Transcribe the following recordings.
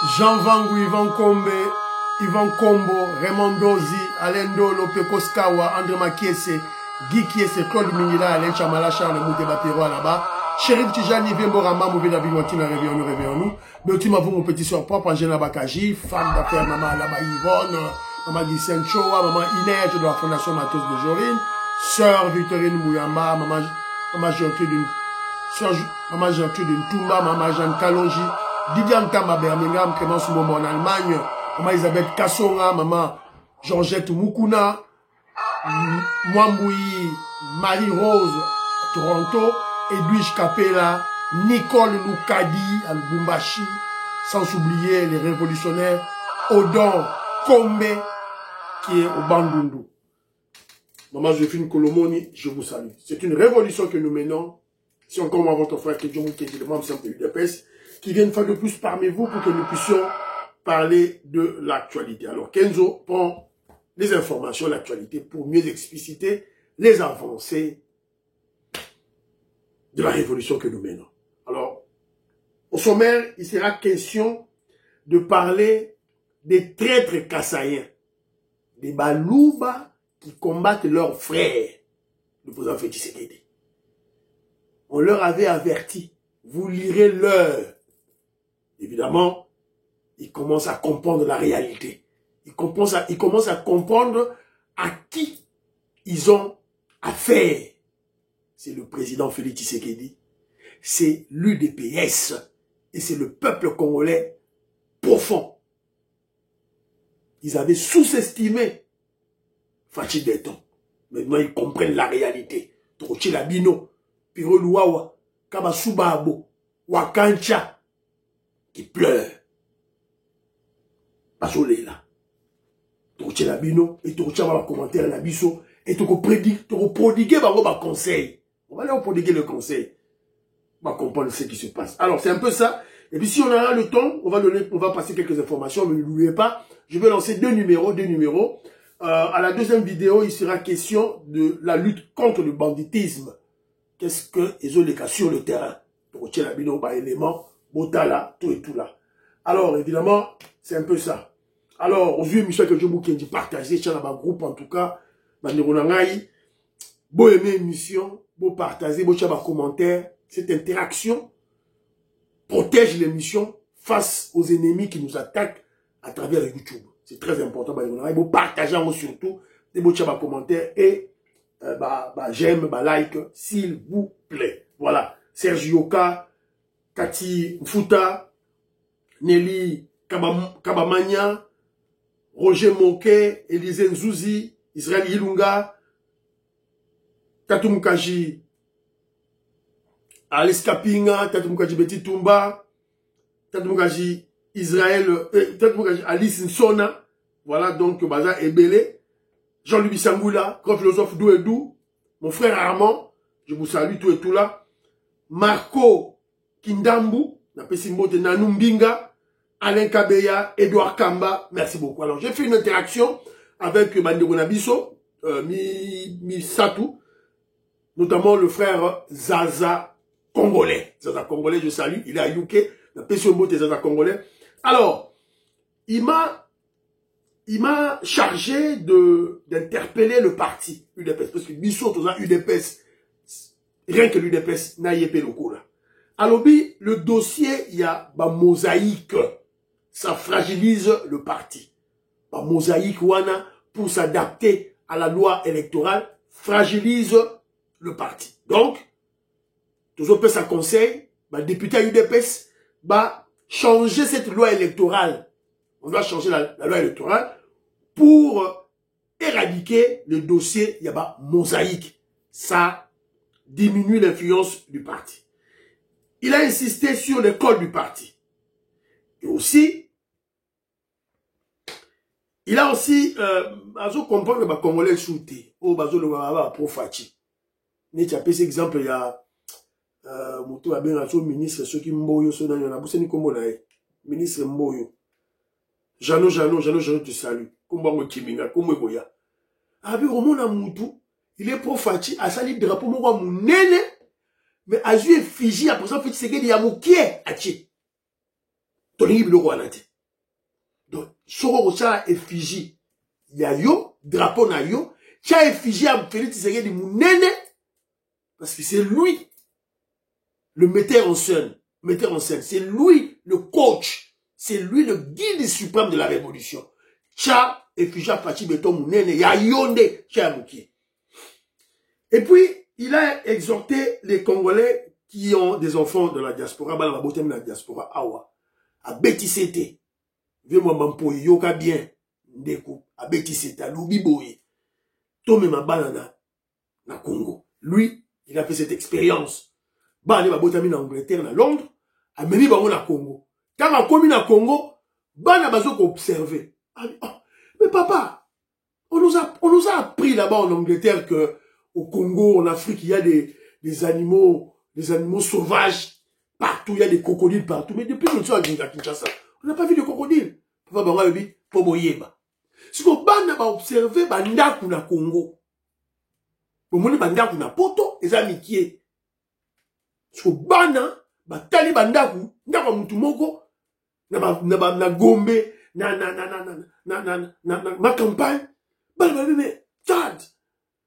Jean Vangu, Ivan Kombe, Ivan Kombo, Raymond Dozi, Alain Dolo, Pekos Kawa, André Makiese, Guy Kiese, Claude Minila, Alain Chamalacha, le Mouté Bapiro là-bas. Chérif Tijani, Vemborama, Mouvé David Watina, réveillons-nous. Mais tu m'as vu mon petit soeur propre, Angela Bakaji, femme d'affaires, maman Alaba Yvonne, maman Guysen Choa, maman Inès de la Fondation Matos de Jorine, sœur Victorine Mouyamba, maman Gertrude Ntouma, maman Jeanne Kalonji, Didier Antama Birmingham, Clémence Momo en Allemagne, maman Elisabeth Kassonga, maman Georgette Mukuna, Mwamboui, Marie-Rose, Toronto, Edwige Capella, Nicole Loukadi, à Lubumbashi, sans oublier les révolutionnaires Odon Kombe, qui est au Bandundu. Maman Joséphine Kolomoni, je vous salue. C'est une révolution que nous menons. Si encore moi, votre frère Kedjong, qui est le membre simple UDPS, qui vient une fois de plus parmi vous pour que nous puissions parler de l'actualité. Alors, Kenzo prend les informations, l'actualité, pour mieux expliciter les avancées de la révolution que nous menons. Alors, au sommaire, il sera question de parler des traîtres kassaïens, des Balouba qui combattent leurs frères, le président Félix Tshisekedi. On leur avait averti, vous lirez l'heure. Évidemment, ils commencent à comprendre la réalité. Ils commencent à comprendre à qui ils ont affaire. C'est le président Félix Tshisekedi, c'est l'UDPS et c'est le peuple congolais profond. Ils avaient sous-estimé Fachi Deton. Maintenant, ils comprennent la réalité. Trochi Labino, Piro Luawa, Kabasubabo, Wakancha, qui pleure. Passolé là. Trochi Labino, et Trochi va commenter la biso, et tu prodiguer un conseil. On va aller prodiguer le conseil. On va comprendre ce qui se passe. Alors, c'est un peu ça. Et puis, si on a le temps, on va passer quelques informations, mais n'oubliez pas, je vais lancer deux numéros. À la deuxième vidéo, il sera question de la lutte contre le banditisme. Qu'est-ce que ils ont les cas sur le terrain? Donc, la bino par élément, Botala, tout et tout là. Alors, évidemment, c'est un peu ça. Alors, aux yeux, Michel, que je vous dis partager, sur la groupe, en tout cas, beau aimer l'émission, beau partager, beau faire un commentaire. Cette interaction protège l'émission face aux ennemis qui nous attaquent à travers YouTube. C'est très important. Beau partager surtout, beau faire un commentaire et j'aime, like, s'il vous plaît. Voilà. Sergio K, Kati Mfuta, Nelly Kabamania, Roger Moke, Élisée Nzouzi, Israël Ilunga, Tatumukaji Alice Kapinga, Tatumukaji Betty Tumba, Tatumukaji Israël, Tatumukaji Alice Nsona, voilà donc Baza Ebele, Jean-Louis Bissangula, grand philosophe Dou et Dou, mon frère Armand, je vous salue tout et tout là, Marco Kindambu, Napesimbote Nanumbinga, Alain Kabeya, Edouard Kamba, merci beaucoup. Alors j'ai fait une interaction avec Bandeko Nabiso, Mi Satou, notamment le frère Zaza Congolais. Zaza Congolais, je salue, il est à UK, la PSO Mbote Zaza Congolais. Alors, il m'a chargé d'interpeller le parti UDPS, parce que Bissot, UDPS, rien que l'UDPS n'a yépé le coup là. Alors, le dossier, il y a une mosaïque, ça fragilise le parti. Une mosaïque, wana, pour s'adapter à la loi électorale, fragilise le parti. Donc, toujours ça conseil, député à UDPS, changer cette loi électorale. On doit changer la loi électorale pour éradiquer le dossier, il y a mosaïque. Ça diminue l'influence du parti. Il a insisté sur le code du parti. Et aussi, il a aussi, comprendre que les Congolais shooté, ou pour Fachi. N'est-ce pas cet exemple, il y a, Moutou a bien un ministre, ceux qui m'boyo, ceux qui m'ont ministre Mboyo. Jano, te salue. Kumbango Kiminga, Kumwe Boya. Abi, au monde à Moutou, il est pour Fachi, à sali drapeau, mon mounene, mais à jouer Fiji, à présent, Fiji, c'est qu'il y a moukié, à Tché. Tony Bilo Wanati. Donc, soko ça effigie. Ya yo, drapeau na yo, tia effigie à Félix Tshisekedi Mounene, parce que c'est lui, le metteur en scène, c'est lui, le coach, c'est lui, le guide suprême de la révolution. Tia effigie à Fachi Beton Mounene, ya yonde, tia Mouki. Et puis, il a exhorté les Congolais qui ont des enfants de la diaspora, bah, la beauté de la diaspora, awa, à Bétissété. Viens-moi m'empoyer, yoka bien, ndeko, à Bétissété, à Loubiboye. Tome ma banana, na Congo. Lui, il a fait cette expérience. Bah, allez, ma beauté en Angleterre, à Londres, à Meni Bango na Congo. Quand on a commis na Congo, bah, na bazo qu'observer. Mais papa, on nous a appris là-bas en Angleterre que, au Congo, en Afrique, il y a des animaux sauvages partout, il y a des crocodiles partout. Mais depuis que nous sommes à Kinshasa, on n'a pas vu de crocodiles. Papa Banga Yobi, Poboyeba. Si on a observé, Bandaku na Congo. On a Bandaku na Poto, et Zamikie. Si on a Tali Bandaku, Ndaka Mutumoko, na Gombe, ma campagne, mais, Chad.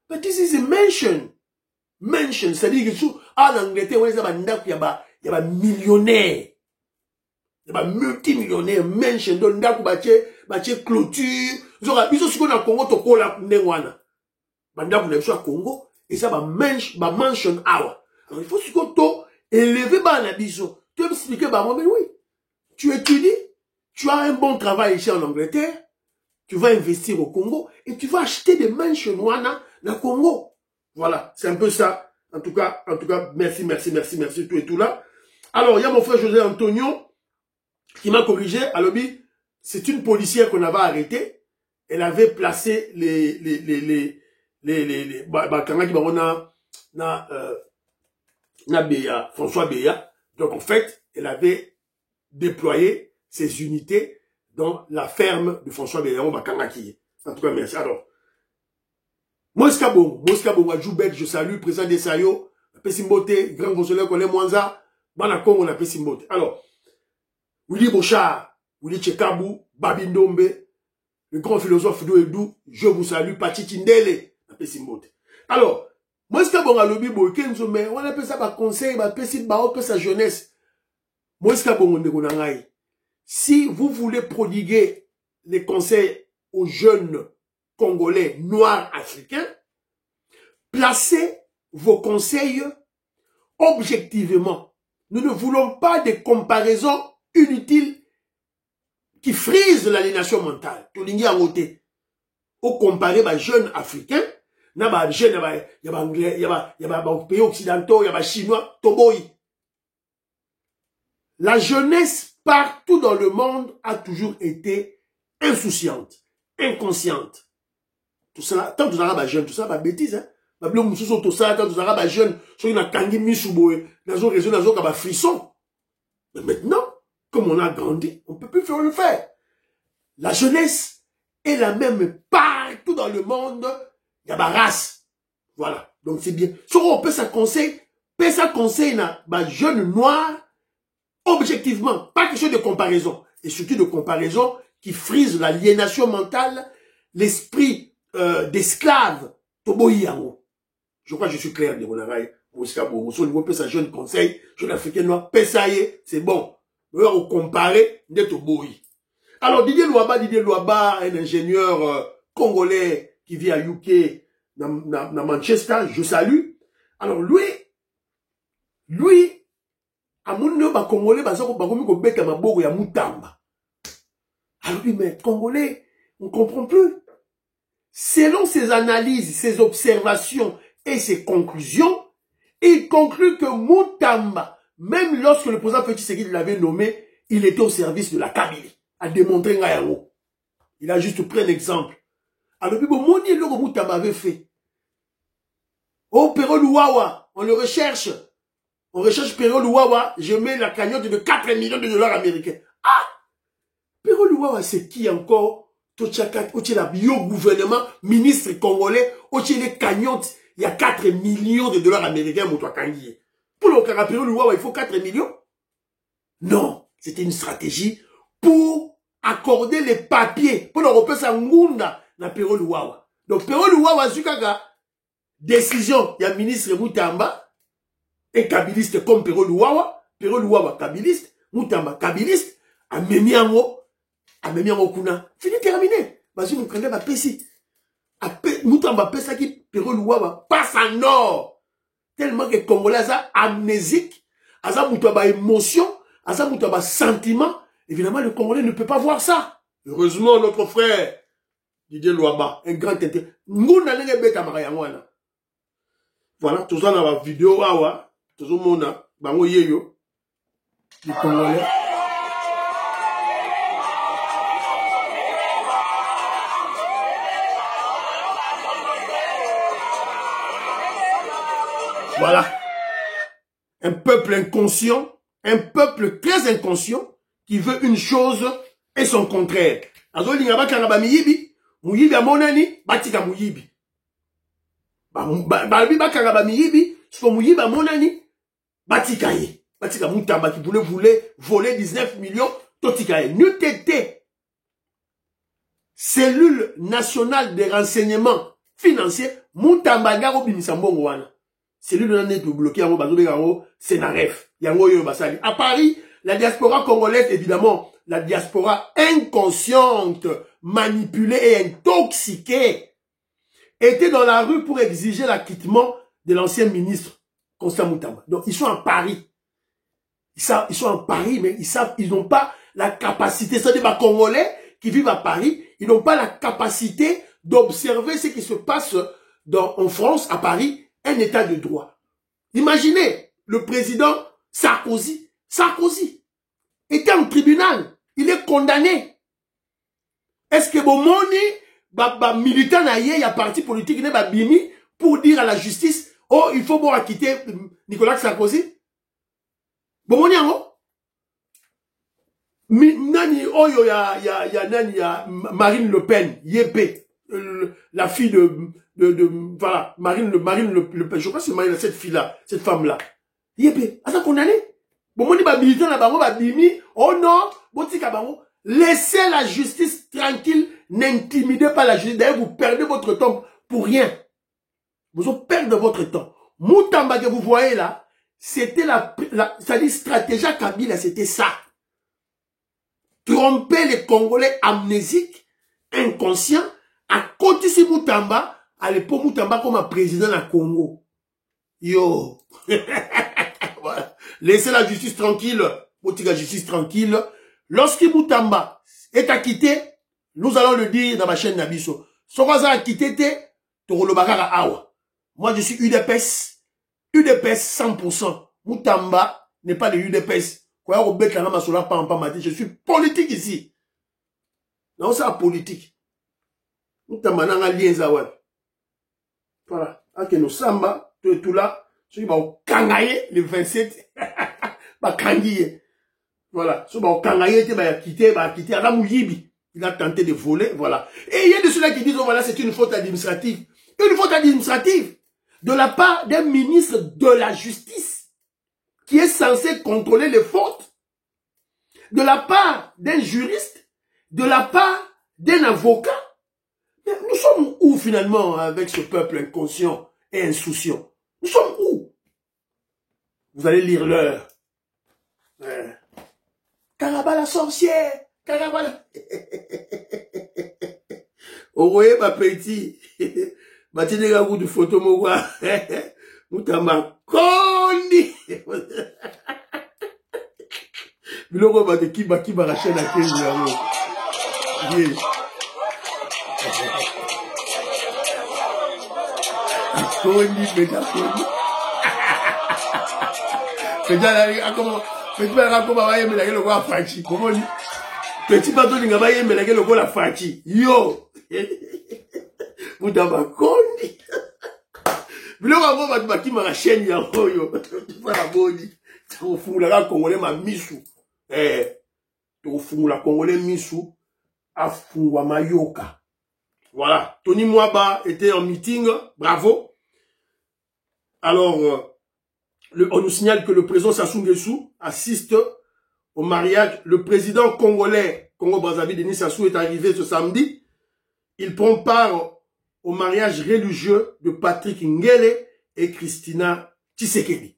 But this is a mention. Mention, c'est-à-dire que en Angleterre, il y a des millionnaires. Il y a des multimillionnaires. Mention, donc, il y a des clôtures. Ils ont ce qu'on a Congo, to kola nengwana. Bandaku na biso Congo, et ça va mention hour. Alors, il faut ce qu'on to élever na biso. Tu veux expliquer, mais oui. Tu étudies, tu as un bon travail ici en Angleterre, tu vas investir au Congo, et tu vas acheter des mentions wana na Congo. Voilà, c'est un peu ça. En tout cas, merci, tout et tout là. Alors, il y a mon frère José Antonio qui m'a corrigé. Alors, c'est une policière qu'on avait arrêtée. Elle avait placé François Béa. Donc, en fait, elle avait déployé ses unités dans la ferme de François Béa. En tout cas, merci. Alors, Moïska Bongo, Joubek, je salue, président des Sayo, Pessimbote, grand consuleur Colin Mwanza, Bana Congo, na Pessimbote. Alors, Willy Bochard, Willy Tchekabou, Babindombe, le grand philosophe Douedou, je vous salue, Pachi Tindele, na Pessimbote. Alors, Moïska Bongo, Lobi, Boykenzo, mais on appelle ça par conseil, par Pessim, par sa jeunesse. Moïska Bongo, Ndegonangaï. Si vous voulez prodiguer les conseils aux jeunes Congolais, noirs, africains, placez vos conseils objectivement. Nous ne voulons pas des comparaisons inutiles qui frisent l'aliénation mentale. Tout l'ingi a voté. Au comparer les jeunes africains, il y a des jeunes, il y a des anglais, il y a des pays occidentaux, il y a des chinois, toboy. La jeunesse partout dans le monde a toujours été insouciante, inconsciente. Tout ça, tant que vous avez jeune, tout ça, c'est bêtise, hein. Tout ça, tant que vous avez jeune, sur une kangi misouboé, dans une région, dans un frisson. Mais maintenant, comme on a grandi, on ne peut plus faire le faire. La jeunesse est la même partout dans le monde, il y a des races. Voilà. Donc c'est bien. Si on peut ça conseil, na jeune noir, objectivement, pas quelque chose de comparaison. Et surtout de comparaison qui frise l'aliénation mentale, l'esprit d'esclaves, Toboyango. Je crois que je suis clair de mon oreille. Au niveau de sa jeune conseil, jeune africain noir, Pessaye, c'est bon. On comparer de Toboyi. Alors Didier Louaba, un ingénieur congolais qui vit à UK, dans Manchester, je salue. Alors lui, à mon nom, Congolais, ya Moutamba. Alors lui, mais Congolais, on comprend plus. Selon ses analyses, ses observations et ses conclusions, il conclut que Moutamba, même lorsque le président Félix Tshisekedi l'avait nommé, il était au service de la Kabylie, à démontrer Ngayango. Il a juste pris un exemple. Alors, puis, bon, Moni, le Moutamba avait fait. Oh, Pero Luwawa, on le recherche. On recherche Pero Luwawa, je mets la cagnotte de 4 millions de dollars américains. Ah! Pero Luwawa, c'est qui encore? Tochakat, la bio-gouvernement, ministre congolais, les cagnottes, il y a 4 millions de dollars américains, Moutoua Kangié. Pour le Carapiro Luwawa, il faut 4 millions? Non, c'était une stratégie pour accorder les papiers pour l'Europe sa ngunda na Pero Luwawa. Donc Pero Luwawa zukaka décision ya ministre Moutamba et kabiliste comme Pero Luwawa kabiliste, Moutamba kabiliste, a memiango kuna. Fini terminé. Basu Mukanda ba pesi. Moutamba pesa qui Pero Luwawa passe en or. Tellement que Congolais a amnésique, a Moutamba émotion, a Moutamba sentiment. Évidemment, le Congolais ne peut pas voir ça. Heureusement, notre frère Didier Luaba, un grand tête. Voilà, tout ça dans la vidéo, tout le monde, bango yeyo, les Congolais. Voilà. Un peuple inconscient, un peuple très inconscient, qui veut une chose et son contraire. Azoli ngaba kanga miyibi, muyibi amonani, batika muyibi. Balbi bakanga ba miyibi, so muyibi amonani, batika ye. Batika Moutamba qui voulait voler 19 millions, totika ye. NUTT, cellule nationale de renseignement financier, Moutamba ngaro binisambongo wana. Cellule nationale de bloqué yango bazobe yango Senaref. Yango yo basali. À Paris, la diaspora congolaise, évidemment, la diaspora inconsciente, manipulée et intoxiquée, était dans la rue pour exiger l'acquittement de l'ancien ministre, Constant Moutamba. Donc, ils sont à Paris. Ils sont en Paris, mais ils n'ont pas la capacité, c'est-à-dire les Congolais qui vivent à Paris, ils n'ont pas la capacité d'observer ce qui se passe en France, à Paris, un état de droit. Imaginez, le président Sarkozy était en tribunal. Il est condamné. Est-ce que Bomoni, militant naïe, il y a parti politique, il a bimi pour dire à la justice, oh, il faut acquitter Nicolas Sarkozy? Bomoni yango? Nani, oh, il y a Marine Le Pen, Yépé, la fille voilà, Marine Le Pen, je crois que c'est Marine, cette fille-là, cette femme-là. Yépé, a ça condamné? Bon, on dit, militant la bango, bimi, oh non, botika bango, laissez la justice tranquille, n'intimidez pas la justice. D'ailleurs, vous perdez votre temps pour rien. Vous perdez votre temps. Moutamba que vous voyez là, c'était c'est-à-dire stratégie Kabila, c'était ça. Tromper les Congolais amnésiques, inconscients, à côté de Moutamba, à l'époque Moutamba comme un président à Congo. Yo. Voilà. Laissez la justice tranquille. La justice tranquille. Lorsque Moutamba est acquitté, nous allons le dire dans ma chaîne Nabiso. Sokaza acquitté, Torolobakara Awa. Moi, je suis UDPS. UDPS 100%. Moutamba n'est pas de UDPS. Je suis politique ici. Non, c'est la politique. Moutamba n'a rien zawan. Voilà. Ok, nous samba, tout là. Ceux qui vont kangaye le 27, bah kangaye. Voilà. Ceux qui vont kangaye, bah quitter, il a tenté de voler, voilà. Et il y a de ceux-là qui disent, oh voilà, c'est une faute administrative. Une faute administrative de la part d'un ministre de la justice qui est censé contrôler les fautes, de la part d'un juriste, de la part d'un avocat. Mais nous sommes où finalement avec ce peuple inconscient et insouciant? Nous sommes où? Vous allez lire l'heure. Caraba la sorcière. Caraba la... Oye ma petit. Matine ga goût de photo mowa. Moutamba kondi. Biloko ba de kiba rachel à 15 euros. Kondi peta kondi. Petit bateau n'inga ba yemela ke loko la fachi. Yo. Moutamba kondi. Biloko ngo ba baki ma chaîne ya oyo. Para boni. Tofungula ka Congolais ma misu. Tofungula Congolais misu afungwa mayoka. Voilà. Tony Mwaba était en meeting. Bravo. Alors on nous signale que le président Sassou Nguesso assiste au mariage. Le président congolais Congo-Brazzaville, Denis Sassou est arrivé ce samedi. Il prend part au mariage religieux de Patrick Ngele et Christina Tshisekedi.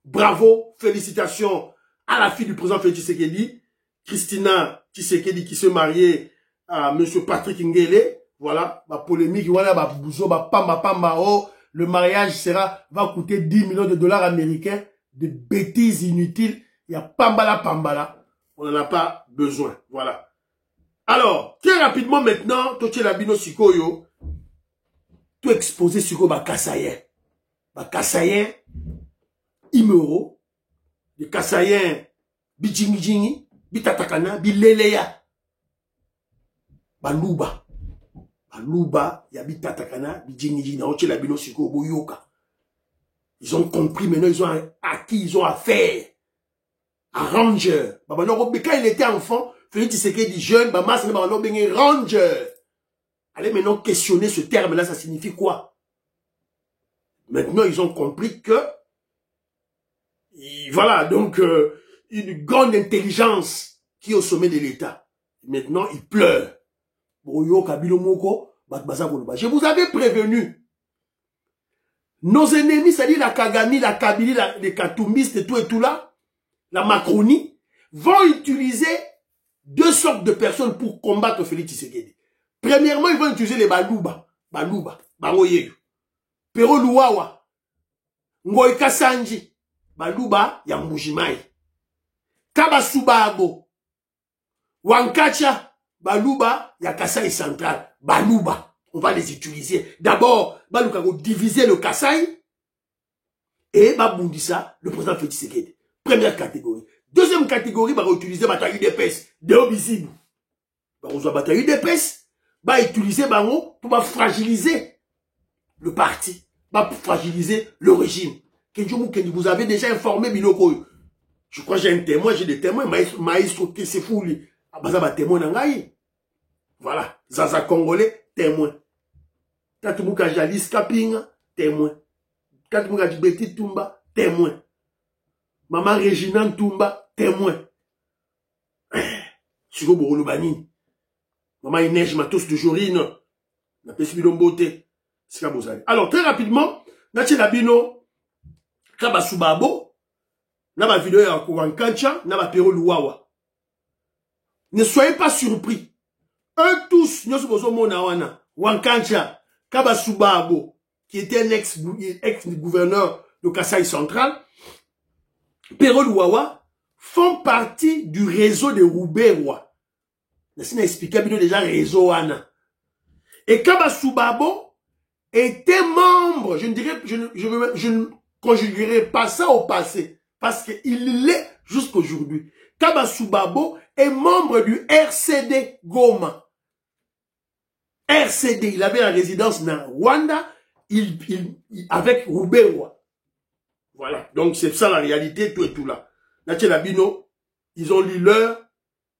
Bravo, félicitations à la fille du président Félix Tshisekedi, Christina Tshisekedi qui se mariait à M. Patrick Ngele. Voilà, ma polémique, voilà, ma bouzo, ma pamba, oh, le mariage va coûter 10 millions de dollars américains, de bêtises inutiles. Il y a pambala, on n'en a pas besoin, voilà. Alors, très rapidement maintenant, Toche Labino Sikoyo, tout exposé sur Bakassayen. Bakassayen, Imero, les Kassayen, Bijingijingi, Bitatakana, Bileleya, Baluba. Baluba, Yabitatakana, Bijingijingi, Toche Labino Sikoyo, Boyoka. Ils ont compris maintenant, ils ont acquis, ils ont affaire. À Ranger. Quand il était enfant, Félix Tshisekedi jeune, Bamas, Ranger. Allez maintenant questionner ce terme-là, ça signifie quoi? Maintenant, ils ont compris que, voilà, donc, une grande intelligence qui est au sommet de l'État. Maintenant, ils pleurent. Je vous avais prévenu. Nos ennemis, c'est-à-dire la Kagami, la Kabylie, les Katoumistes et tout là, la Macronie, vont utiliser deux sortes de personnes pour combattre Félix Tshisekedi. Premièrement, ils vont utiliser les Baluba, Bangoyeyo, Pero Luwawa, Ngoïka Sanji, Baluba, Yambujimai, Kabasubabo, Wankacha, Baluba, Yakasai Central, Baluba. On va les utiliser. D'abord, Baluka va diviser le Kasaï et Babundisa, le président Félix Tshisekedi. Première catégorie. Deuxième catégorie, va utiliser bataille d'épaisse, de visible. Va utiliser bataille d'épaisse, va utiliser bango pour fragiliser le parti, va fragiliser le régime. Kenji, vous avez déjà informé Biloko. Je crois que j'ai un témoin, j'ai des témoins, maïstro qui se fout lui. Abaza témoin nangaï. Voilà, Zaza Congolais, témoin. Tatumuka Jalis Kapinga, témoin. Tatumuka Djibeti Tumba, témoin. Maman Régina Ntumba, témoin. Sugo Borolobanini. Maman Inège Matos de Jorine. La Pessimidon Beauté. Alors, très rapidement, Nachi Labino, Kabasubabo, Naba vidéo ya Kouankancha, Naba Pero Luwawa. Ne soyez pas surpris. Eux tous, nous sommes Monawana, Wankancha, Kabasubabo, qui était un ex-gouverneur de Kasaï central, Pero Luwawa font partie du réseau de Roubaix-Roi. Laissez-moi expliquer déjà réseau Anna. Et Kabasubabo était membre, je ne conjuguerai pas ça au passé, parce qu'il l'est jusqu'aujourd'hui. Kabasubabo est membre du RCD Goma. RCD, il avait la résidence dans Rwanda, avec Roubaix-Roi. Voilà, donc c'est ça la réalité, tout et tout là. Nache Labino, ils ont lu l'heure,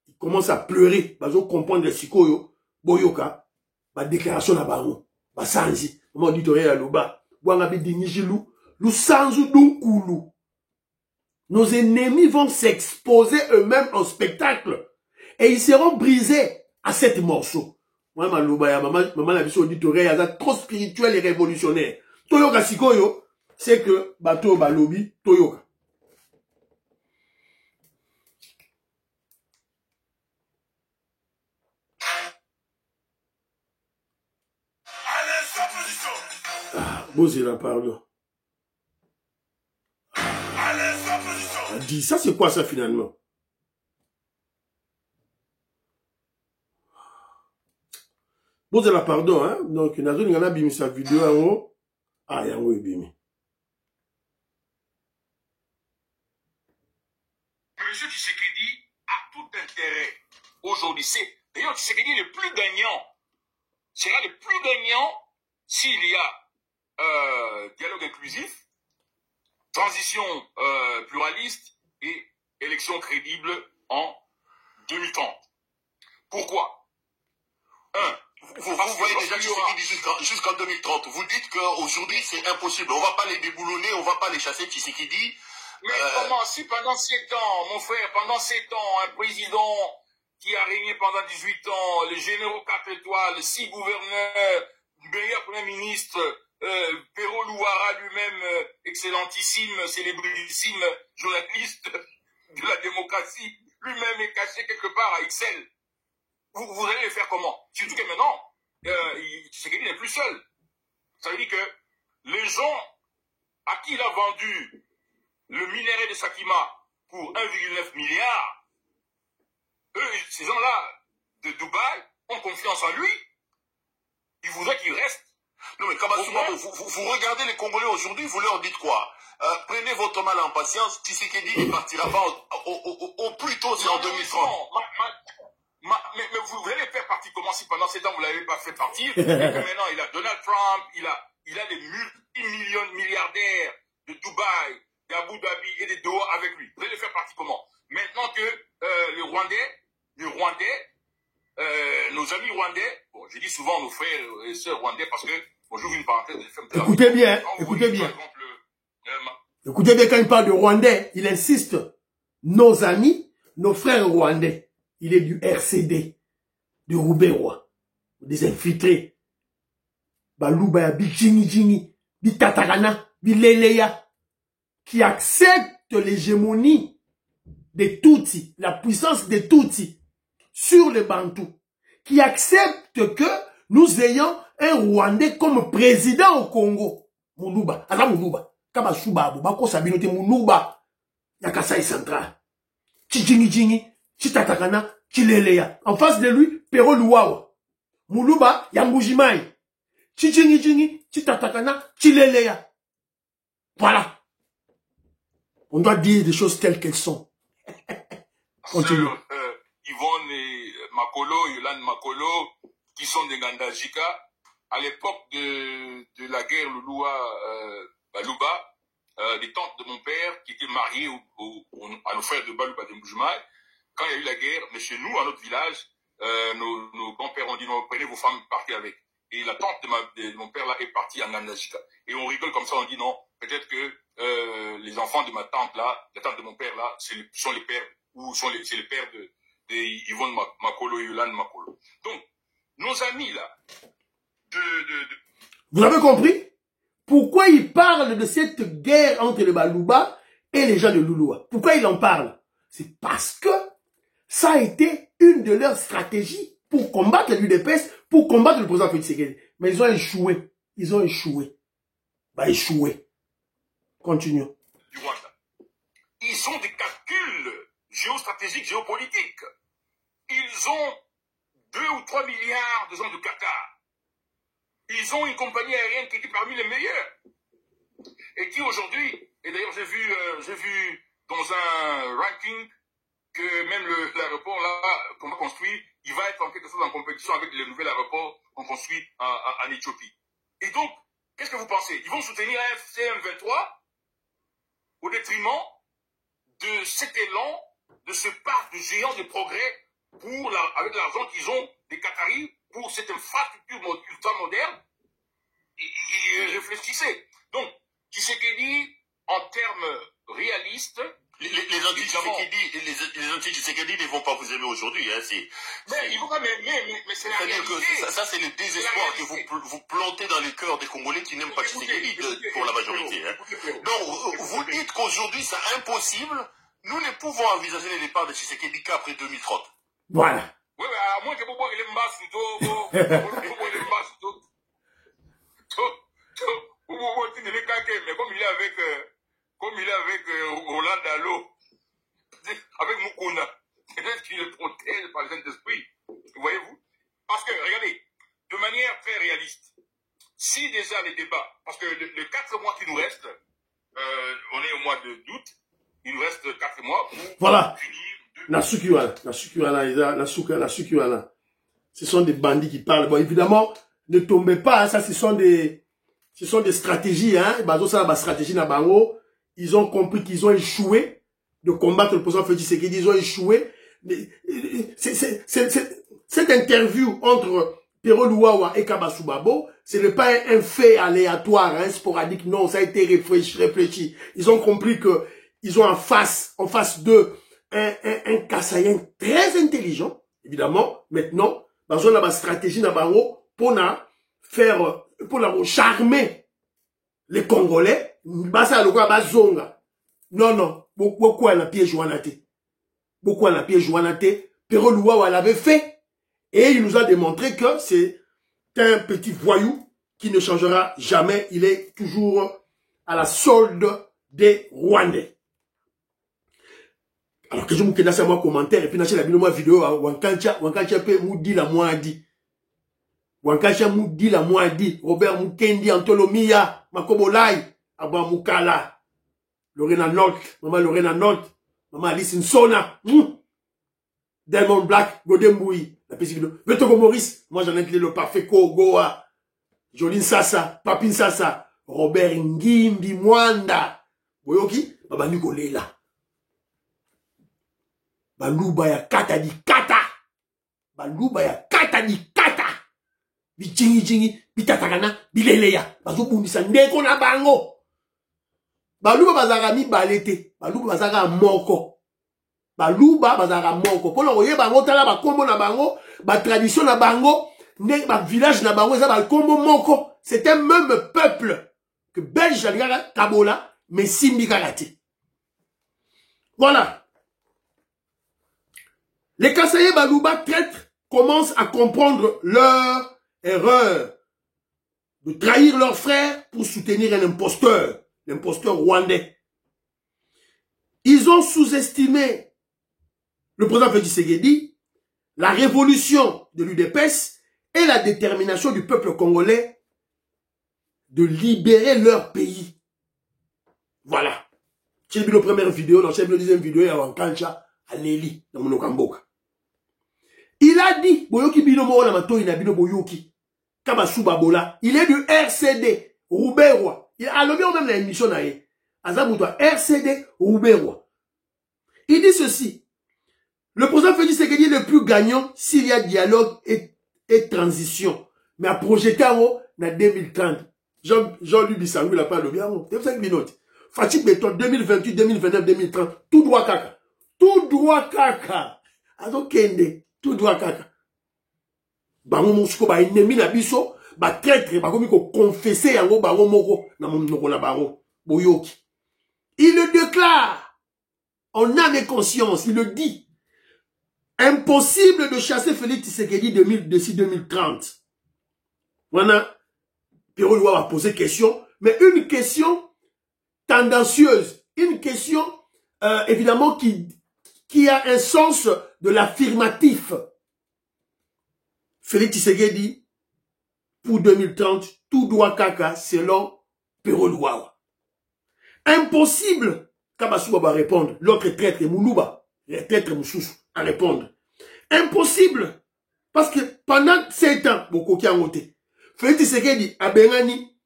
ils commencent à pleurer, ils ont comprendre les sikoyo, boyoka, ma déclaration à Baron, ma sanzi, mon auditorial à l'oba, wangabi dinijilou, lou sanzu dunkulu. Nos ennemis vont s'exposer eux-mêmes en spectacle et ils seront brisés à cet morceau. Moi, ma loba, maman la vision auditorial, elle est trop spirituelle et révolutionnaire. Toyoka sikoyo, c'est que bateau balobi Toyoka. Ah, Bozela, pardon. Ah, dit, ça c'est quoi ça finalement? Bozela, pardon, hein? Donc, Nazo Ngana bimi sa vidéo en haut. Ah, yango ebimi. Monsieur Tshisekedi a tout intérêt aujourd'hui. D'ailleurs, Tshisekedi est le plus gagnant. Sera le plus gagnant s'il y a dialogue inclusif, transition pluraliste et élection crédible en 2030. Pourquoi? Vous voyez déjà Tshisekedi jusqu'en 2030. Vous dites qu'aujourd'hui c'est impossible. On ne va pas les déboulonner, on ne va pas les chasser Tshisekedi. Mais comment si pendant 7 ans, mon frère, pendant 7 ans, un président qui a régné pendant 18 ans, les généraux 4 étoiles, 6 gouverneurs, meilleur premier ministre, Perrault Louara lui-même, excellentissime, célébrissime, journaliste de la démocratie, lui-même est caché quelque part à Excel. Vous allez le faire comment? Surtout que maintenant, Tshisekedi n'est plus seul. Ça veut dire que les gens à qui il a vendu le minerai de Sakima pour 1,9 milliard, eux, ces gens-là de Dubaï ont confiance en lui. Ils voudraient qu'il reste. Non mais Kabasuma, vous regardez les Congolais aujourd'hui, vous leur dites quoi? Prenez votre mal en patience, Tshisekedi ne partira pas au plus tôt, c'est en 2030. Mais vous allez faire partie comment si pendant 7 ans vous ne l'avez pas fait partir et que maintenant il a Donald Trump, il a des multimilliardaires de Dubaï, d'Abu Dhabi et de Doha avec lui. Vous allez faire partie comment? Maintenant que les Rwandais, nos amis rwandais, bon, je dis souvent nos frères et sœurs rwandais parce que, bon, j'ouvre une parenthèse. Écoutez bien, écoutez bien. Écoutez bien, quand il parle de Rwandais, il insiste, nos amis, nos frères rwandais, il est du RCD, de Roubaix-Roi, des infiltrés, Balouba, Bijini, Bitatarana, Bileleya, qui acceptent l'hégémonie des Tutsis, la puissance des Tutsis sur les Bantous, qui acceptent que nous ayons un Rwandais comme président au Congo. Moulouba, Ala Moulouba, Kabasouba, Bako Sabinote Moulouba, Yakasai Central, Tchijini, Chitatakana, Chileleya. En face de lui, Perrault Louawa, Moulouba, Yamboujimaï, Tchijini, Chitatakana, Chileleya. Voilà. On doit dire des choses telles qu'elles sont. Continue. Yvonne et Makolo, Yolande Makolo, qui sont des Gandajika, à l'époque de la guerre Louba, les tantes de mon père, qui étaient mariées à nos frères de Balouba de Mboujmaï, quand il y a eu la guerre, mais chez nous, à notre village, nos grands-pères ont dit non, prenez vos femmes, partez avec. Et la tante de mon père là est partie en Gandajika. Et on rigole comme ça, on dit non, peut-être que les enfants de ma tante là, la tante de mon père là, sont les pères, ou c'est les pères de Yvonne Makolo et Yolande Makolo. Donc, nos amis là, Vous avez compris? Pourquoi il parle de cette guerre entre les Balouba et les gens de Louloua? Pourquoi il en parle? C'est parce que ça a été une de leurs stratégies pour combattre l'UDPS, pour combattre le président Félix Tshisekedi. Mais ils ont échoué. Ils ont échoué. Bah, échoué. Continuons. Du Rwanda. Ils ont des calculs géostratégiques, géopolitiques. Ils ont 2 ou 3 milliards de gens de Qatar. Ils ont une compagnie aérienne qui était parmi les meilleures. Et qui aujourd'hui, et d'ailleurs j'ai vu dans un ranking que même l'aéroport là qu'on va construire, il va être en quelque sorte en compétition avec le nouvel aéroport qu'on construit en Éthiopie. Et donc, qu'est-ce que vous pensez? Ils vont soutenir un CM23 au détriment de cet élan, de ce parc de géants de progrès avec l'argent qu'ils ont des Qataris pour cette infrastructure ultra moderne. Et réfléchissez. Donc, Tshisekedi, en termes réalistes, les anti-Tshisekedi ne vont pas vous aimer aujourd'hui. Hein, mais il faut quand même mais c'est la réalité. Ça, c'est le désespoir que vous plantez dans les cœurs des Congolais qui n'aiment pas Tshisekedi pour la majorité. Hein. Donc, vous dites qu'aujourd'hui, c'est impossible. Nous ne pouvons envisager le départ de Tshisekedi qu'après 2030. Voilà. Oui, mais à moins que Bobo il aime mais comme il est avec Roland Dalo, avec Mukuna, peut-être qu'il le protège par le Saint-Esprit. Voyez-vous? Parce que, regardez, de manière très réaliste, si déjà les débats, parce que les 4 mois qui nous restent, on est au mois d'août, il nous reste 4 mois pour voilà. finir. La Sukiwana. Ce sont des bandits qui parlent. Bon, évidemment, ne tombez pas, hein, ça, ce sont des stratégies, hein. Ils ont compris qu'ils ont échoué de combattre le président Félix Tshisekedi. Ils ont échoué. Cette interview entre Perrault Louawa et Kabasubabo, ce n'est pas un fait aléatoire, hein, sporadique. Non, ça a été réfléchi. Ils ont compris qu'ils ont en face d'eux un Kassaïen très intelligent, évidemment, maintenant, dans une stratégie pour charmer les Congolais, non, non, beaucoup à la piège Jouanate. Beaucoup à la piège Jouanate. Pero Luawa l'avait fait. Et il nous a démontré que c'est un petit voyou qui ne changera jamais. Il est toujours à la solde des Rwandais. Alors que je me connais moi commentaire et puis j'ai la vidéo Wankancha peut moudi la moadi. Wankancha moudi la moadi. Robert Mukendi Antolomia Makobolai Abba Mukala. Lorena Note, maman Lorena Note, maman Alice Nsona. Diamond Black, Godemboui. La petite vidéo. Vetogo Maurice, moi j'en ai appelé le parfait Goa. Joline Sassa, Papine Sassa, Robert Ngimbi Mwanda. Boyoki, Baba Nikolela. Baluba ya kata di kata. Baluba ya kata di kata. Bijingi, bitatakana, bileleya. Bazobundisa ndeko na bango. Baluba bazaka mi balete. Baluba bazaka moko. Baluba bazaka moko. Pour l'envoyer bango, tala ba kombo na bango, ba tradition na bango, ne ba village na bango, ça ba kombo moko. C'est un même peuple que Belge Aligara Kabola, mais Simbi Karate. Voilà. Les Kassaye Baluba traîtres commencent à comprendre leur erreur de trahir leurs frères pour soutenir un imposteur, l'imposteur rwandais. Ils ont sous-estimé le président Félix Tshisekedi, la révolution de l'UDPS et la détermination du peuple congolais de libérer leur pays. Voilà. J'ai vu la première vidéo, dans la deuxième vidéo, il y a Wankancha à Leli, dans mon Okamboka. Il a dit, Boyoki Bino Moro Namato, il a Bino Boyoki, Kabasu Babola, il est du RCD, Rouberwa. Il a levé même la émission naïe. Azamoutoua, RCD, Rouberwa. Il dit ceci. Le président Félix Tshisekedi est le plus gagnant s'il y a dialogue et transition. Mais à projeter en haut, en 2030. Jean-Louis Bissangou l'a pas le bien. 5 minutes. Fatih Béton, 2028, 2029, 2030. Tout droit caca. Tout droit caca. Azo kende. Tout droit caca. Bango mousko ba ennemi na biso. Ba traître. Ba komi ko confesser yango bango moko. Na monoko na bango. Boyoki. Il le déclare. En âme et conscience. Il le dit. Impossible de chasser Félix Tshisekedi d'ici 2030. Voilà. Pierrot va poser question, mais une question tendancieuse, une question évidemment qui a un sens de l'affirmatif. Félix Tshisekedi, pour 2030, tout doit caca selon Pierrot Louawa. Impossible, Kabasouba va répondre, l'autre traître Moulouba, le traître Moussous, à répondre. Impossible. Parce que pendant 7 ans, beaucoup qui a voté, Félix Tshisekedi a Bengani,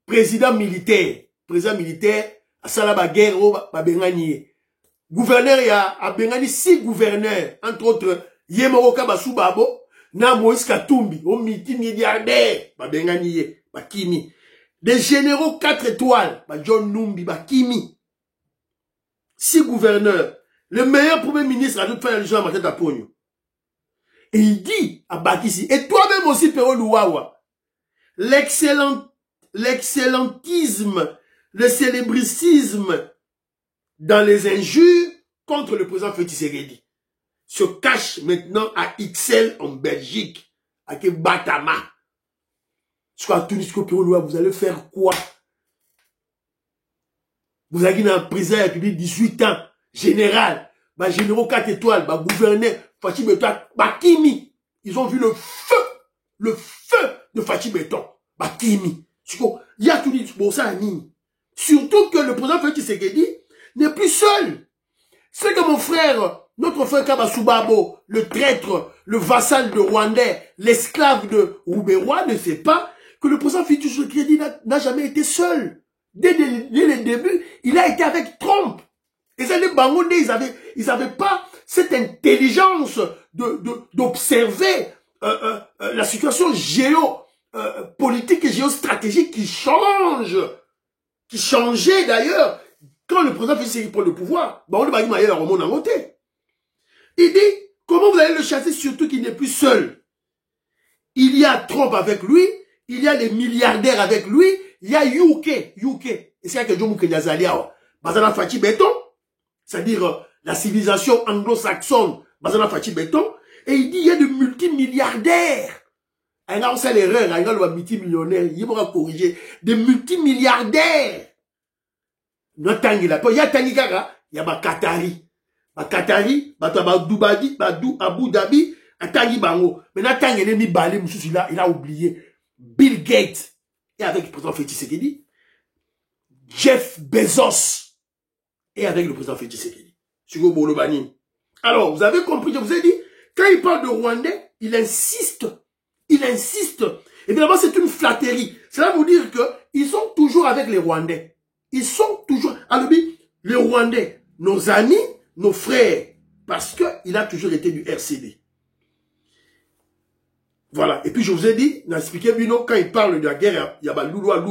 président militaire, à Salaba guerre, a Bengani, gouverneur, a Bengani 6 gouverneurs, entre autres, Yemoro Kabasou Babo, na Moïse Katumbi, au multimilliardaire, a Bengani, a Kimi. Des généraux 4 étoiles, a John Numbi, a Kimi. 6 gouverneurs. Le meilleur premier ministre a tout fait les gens à ma tête à Pogno. Et il dit à Bakissi, et toi-même aussi, Pero Louawa, l'excellentisme, le célébricisme dans les injures contre le président Félix Tshisekedi se cache maintenant à XL en Belgique, à Batama. Soit Tunis, Pero Louawa, vous allez faire quoi? Vous allez dans la prison à la République 18 ans. Général, bah généraux 4 étoiles, bah gouverneur, Fatih Béton, bah Kimi. Ils ont vu le feu de Fatih Béton, bah Kimi. Il y a tout dit pour ça, surtout que le président Félix Tshisekedi n'est plus seul. C'est que mon frère, notre frère Kabasou Babo, le traître, le vassal de Rwandais, l'esclave de Rouberwa, ne sait pas que le président Félix Tshisekedi n'a jamais été seul. Dès le début, il a été avec Trump. Et ça, les Bangondais, ils avaient pas cette intelligence d'observer la situation géopolitique et géostratégique qui change. Qui changeait d'ailleurs quand le président Félix prend le pouvoir. Bangondais, il dit, Comment vous allez le chasser, surtout qu'il n'est plus seul? Il y a Trump avec lui, il y a les milliardaires avec lui, il y a UK. Et c'est que John Mukenyazalia, Bazana Fati Béton, c'est-à-dire la civilisation anglo-saxonne, Bazana Fati Béton, et il dit il y a des multimilliardaires. On sait l'erreur, on a multimillionnaire, il va corriger, des multimilliardaires. Il y a Tangikara, il y a Qatari. Qatari, Abu Dhabi, Tangi Bango. Maintenant, Tangi est mis balé, il a oublié. Bill Gates, et avec le président Félix Tshisekedi. Jeff Bezos, et avec le président Félix Tshisekedi. Sugo Bolobani. Alors, vous avez compris, je vous ai dit, quand il parle de Rwandais, il insiste. Évidemment, c'est une flatterie. Cela veut dire qu'ils sont toujours avec les Rwandais. Ils sont toujours... Alors, les Rwandais, nos amis, nos frères. Parce qu'il a toujours été du RCD. Voilà. Et puis, je vous ai dit, n'expliquez Bino, quand il parle de la guerre, il y a Louloua.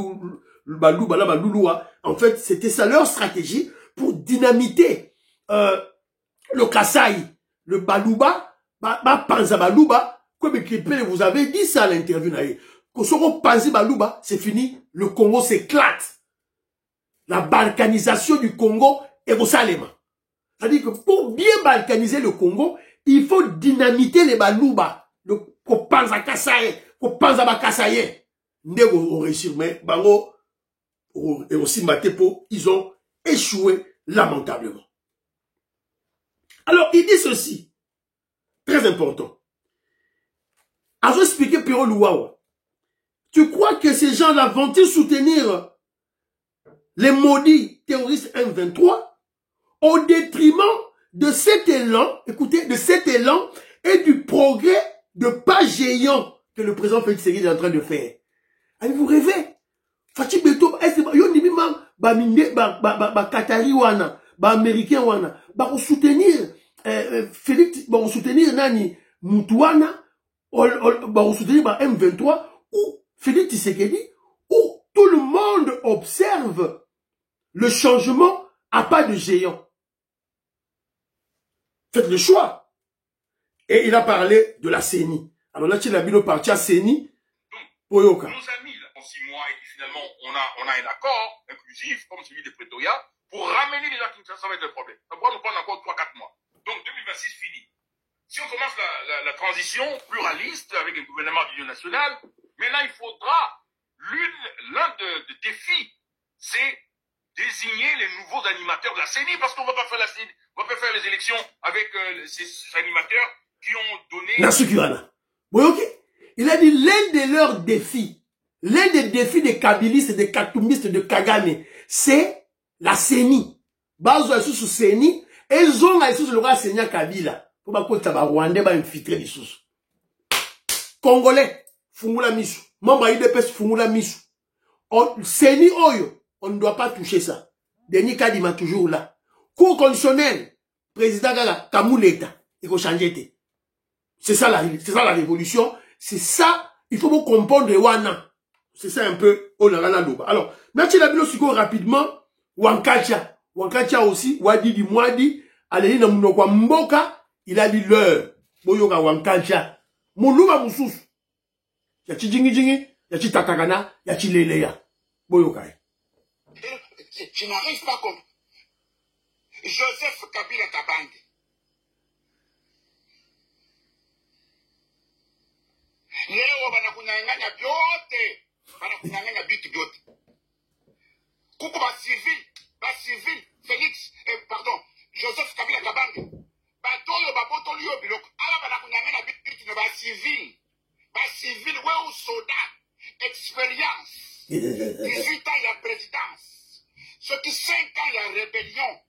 En fait, c'était ça leur stratégie pour dynamiter le Kasaï, le Balouba, Panza Balouba. Comme vous avez dit ça à l'interview. Quand on pense Balouba, c'est fini. Le Congo s'éclate. La balkanisation du Congo est au Salema. C'est-à-dire que pour bien balkaniser le Congo, il faut dynamiter les Balouba. Qu'on pense à Kasaï, qu'on pense à Bakasaï. Ndego ont réussi, mais Bango et aussi Matepo, ils ont échoué lamentablement. Alors, il dit ceci. Très important. À vous expliquer Pierrot Louawa. Tu crois que ces gens-là vont-ils soutenir les maudits terroristes M23 au détriment de cet élan, écoutez, de cet élan et du progrès de pas géant que le président Félix Tshisekedi est en train de faire? Avez-vous rêvé? Fatih Beto, yo ni bimam, Qatari wana, américain wana, soutenir Félix, soutenir Nani Moutouana, soutenir M23 ou Félix Tshisekedi, où tout le monde observe le changement à pas de géant. Faites le choix. Et il a parlé de la CENI. Alors là, tu l'as mis au parti à CENI. Nos amis, là, en 6 mois, et puis finalement, on a un accord inclusif, comme celui de Pretoria, pour ramener les gens qui ça va être le problème. Ça va nous prendre encore 3-4 mois. Donc 2026 fini. Si on commence la transition pluraliste avec un gouvernement d'union nationale, maintenant il faudra, l'un des défis, c'est désigner les nouveaux animateurs de la CENI, parce qu'on ne va pas faire la CENI, on va pas faire les élections avec ces animateurs qui ont donné... Nasukiwana. Oui, ok. Il a dit l'un de leurs défis, l'un des défis des Kabilistes, des Katoumistes, de Kagame, c'est la CENI. Bazo a sous CENI, et ils ont la sous le roi Seigneur Kabila. Pour pas que ça Rwandais va infiltrer les sous. Congolais, Fungula Misu. Membre IDPS Fungula Misu. CENI Oyo, on ne doit pas toucher ça. Denis Kadima toujours là. Cour conditionnelle, président Gala, Kamouleta, il faut changer. C'est ça la révolution. C'est ça, il faut vous comprendre les Wana. C'est ça un peu, alors, Nachi Labilo Suko rapidement, Wankacha. Wankacha aussi, Wadi di Mwadi, Aleli na Munokwa Mboka, il a dit l'heure. Boyoka Wankacha. Moulouba Moussous. Yachi Jingi, Yachi Tatakana, Yachi Leleya. Boyoka. Je n'arrive pas comme Joseph Kabila Kabange. Leo banakunyang'anya vyote, banakunyang'anya vitu vyote. Kuko ba civil, Félix, Joseph Kabila Kabange. Batoyo babotoliyo biloko, ala banakunyang'anya vitu na ba civil, ou soda, expérience. 18 ans il y a présidence. Ce qui 5 ans il y a rébellion.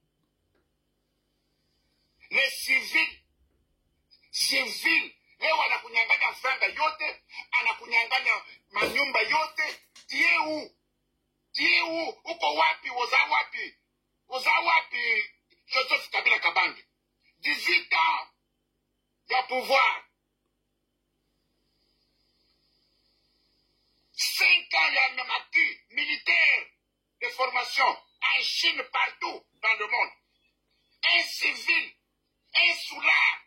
Les civils, leo anakunyanganya franga yote, anakunyanganya manyumba yote. Tie u, uko wapi, oza wapi, Joseph Kabila Kabange. 18 ans, de pouvoir. 5 ans, il y a même acquis militaire de formation en Chine, partout dans le monde. Un civil, un soulard,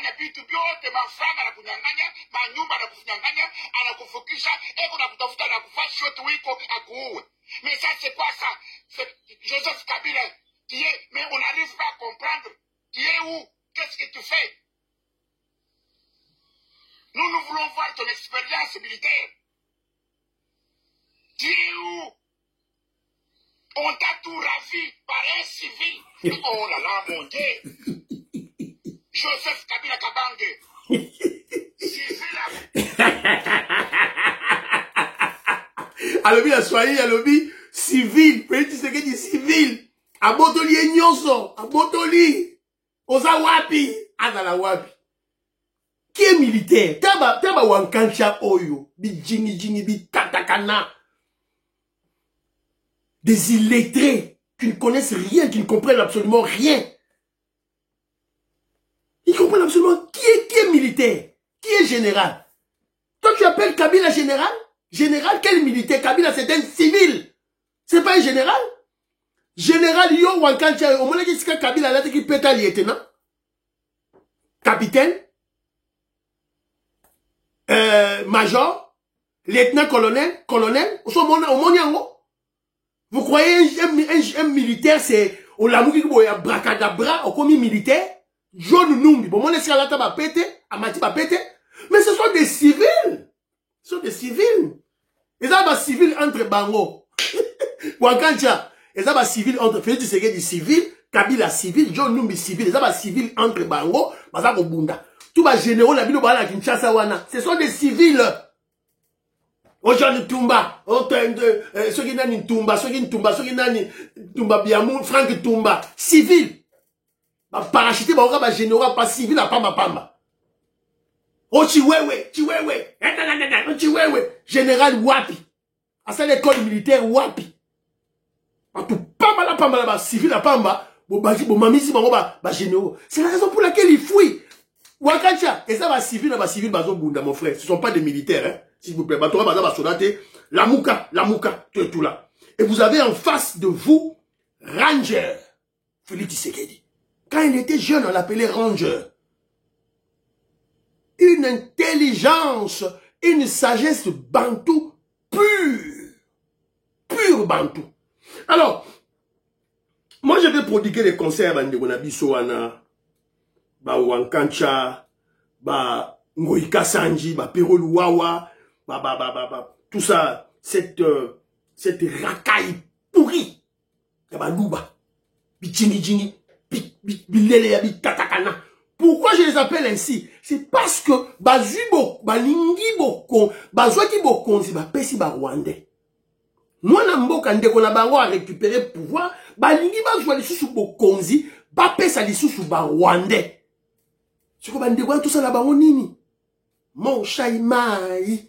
anafanya vitu vyote, mafranga na kunyang'anya, manyumba na kunyang'anya, anakufukisha, eko na kutafuta na kufanya shote wiko akuue. Mais ça c'est quoi ça? C'est Joseph Kabila qui est, mais on n'arrive pas à comprendre. Qui est où? Qu'est-ce que tu fais? Nous voulons voir ton expérience militaire. Tu es où? On t'a tout ravi par un civil. Oh là là, mon Dieu. Joseph Kabila Kabange. Civil. Alobi la soigné, alobi civil. Petit ce que dit civil. Abotoli e nyonso. Abotoli. Oza wapi. Azala wapi. Qui est militaire? Taba wankancha oyo. Bi jingi bi tatakana. Des illettrés qui ne connaissent rien, qui ne comprennent absolument rien. Ils comprennent absolument qui est militaire, qui est général. Toi, tu appelles Kabila général? Général, quel militaire? Kabila, c'est un civil. C'est pas un général? Général, yo, wankancha, au moment où Kabila là, qui peut être lieutenant, capitaine, major, lieutenant-colonel, colonel, au moment. Vous croyez un militaire, c'est au lamouki qui a bracadabra, au commis militaire, John Numbi, bon, mon escalata va péter, Amati va péter, mais ce sont des civils. Ce sont des civils. Et ça va civil entre Bango. Wakancha, et ça va civil entre Félix Tshisekedi civil, Kabila civil, John Numbi civil, et ça va civil entre Bango, Bazako Bunda. Tout va généraux, la ville de Kinshasa wana. Ce sont des civils. Aujourd'hui, Tumba, ceux qui n'ont Tumba, ceux qui n'ont Tumba Biamou, Franck Tumba, civil. Parachité, ba général, pas civil, à Pamba. Oh, Chiwewe, général Wapi. À cette école militaire Wapi. En tout, Pamba, civil à Pamba, mamisi, généraux. C'est la raison pour laquelle ils fouillent. Wakancha, et ça va civil, bazo bunda, mon frère. Ce ne sont pas des militaires, hein. S'il vous plaît, la mouka, tu es tout là. Et vous avez en face de vous, Ranger, Félix Tshisekedi. Quand il était jeune, on l'appelait Ranger. Une intelligence, une sagesse bantou pure. Pure bantou. Alors, moi je vais prodiguer des conseils à Bandegonabiso, Wankancha, Ngoïka Sanji, Pero Luawa, tout ça, cette racaille pourrie, Louba, Bijingi, Bilele, Tatakana. Pourquoi je les appelle ainsi? C'est parce que Bazubo, Balingi Boko, Bazwaki Bokonzi, Pesi Rwandais. Moi, Namboka Ndeko na bango a récupéré le pouvoir, Balingi Bazwa les sous Bokonzi, Pesa les sous Rwandais. C'est comme Ndeko tout ça là-bas, nini? Mon chaïmaï.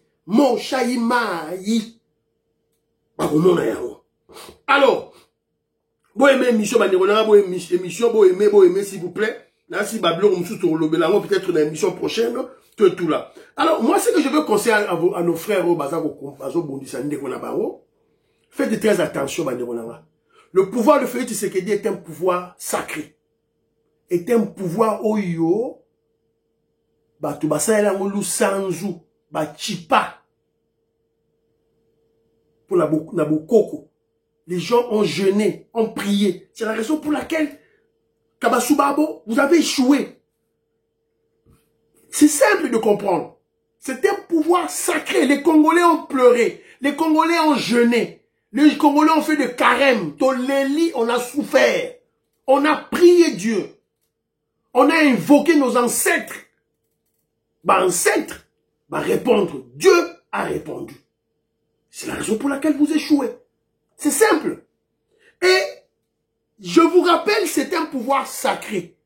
Alors, vous aimez l'émission, vous aimez, s'il vous plaît. Là, si Babylon peut-être dans l'émission prochaine, tout là. Alors, moi, ce que je veux conseiller à nos frères, faites très attention, le pouvoir de Félix Tshisekedi est un pouvoir sacré. Est un pouvoir oyo, sanzu, chipa. Pour la Nabokoko. Les gens ont jeûné, ont prié. C'est la raison pour laquelle Kabasubabo, vous avez échoué. C'est simple de comprendre. C'est un pouvoir sacré. Les Congolais ont pleuré. Les Congolais ont jeûné. Les Congolais ont fait de carême. Toleli, on a souffert. On a prié Dieu. On a invoqué nos ancêtres. Ancêtres, répondre. Dieu a répondu. C'est la raison pour laquelle vous échouez. C'est simple. Et je vous rappelle, c'est un pouvoir sacré.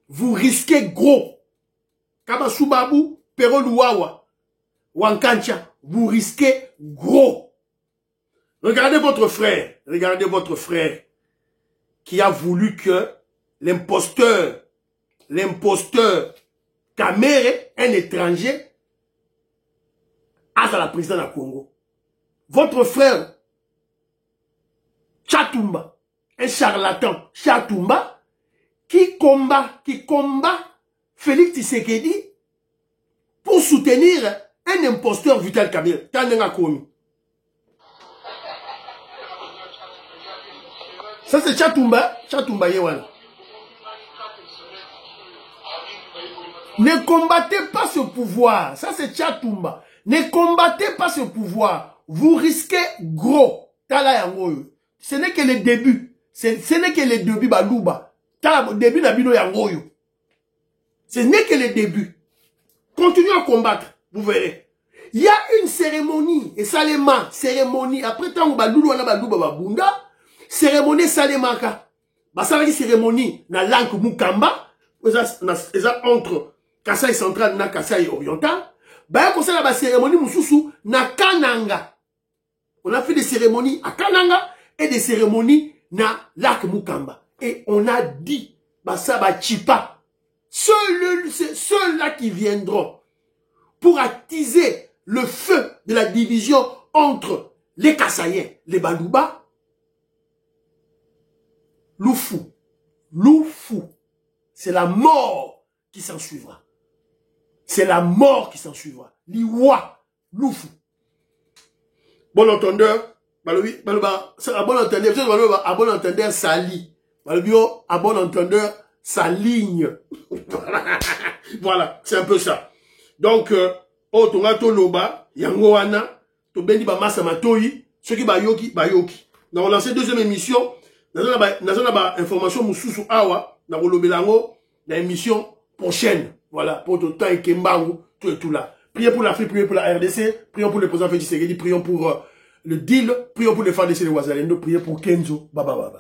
Vous risquez gros. Kabasubabu, Pero Luawa, Wankancha, vous risquez gros. Regardez votre frère qui a voulu que l'imposteur Kamere, un étranger, à la présidente du Congo. Votre frère, Chatumba, un charlatan, Chatumba, qui combat Félix Tshisekedi pour soutenir un imposteur Vital Kamerhe. Ça c'est Tchatumba Yewana. Ne combattez pas ce pouvoir. Ça c'est Tchatumba. Ne combattez pas ce pouvoir. Vous risquez gros. Ce n'est que le début. Ce n'est que le début, Balouba. Début d'Abino Yangoyo. Ce n'est que le début. Continuez à combattre. Vous verrez. Il y a une cérémonie. Et Salema, cérémonie. Après, tant que Balouba Babunda, cérémonie Salemaka. Ça veut dire cérémonie na langue Mukamba. Ça entre Kasaï central na Kasaï oriental. Bah, comme ça, la cérémonie Moussousou na Kananga. On a fait des cérémonies à Kananga et des cérémonies na lac Mukamba. Et on a dit, bah ça va chipa. Ceux-là qui viendront pour attiser le feu de la division entre les Kassaïens, les Balouba, Loufou. C'est la mort qui s'en suivra. C'est la mort qui s'en suivra. Liwa, Loufou. Bon entendeur, à bon entendeur, sali. À bon entendeur, sa ligne. Voilà, c'est un peu ça. Donc, tonga to loba, yango wana, to bendi ba masa matoi, ceux qui bayoki. Nous avons lancé deuxième émission. Nous avons information mususu awa, na rolobelango, la émission prochaine. Voilà, pour tout le temps et Kembangu, tout là. Priez pour l'Afrique, priez pour la RDC, prions pour le président Félix Tshisekedi, prions pour le deal, prions pour les femmes de Ouazalendo, prions pour Kenzo, baba.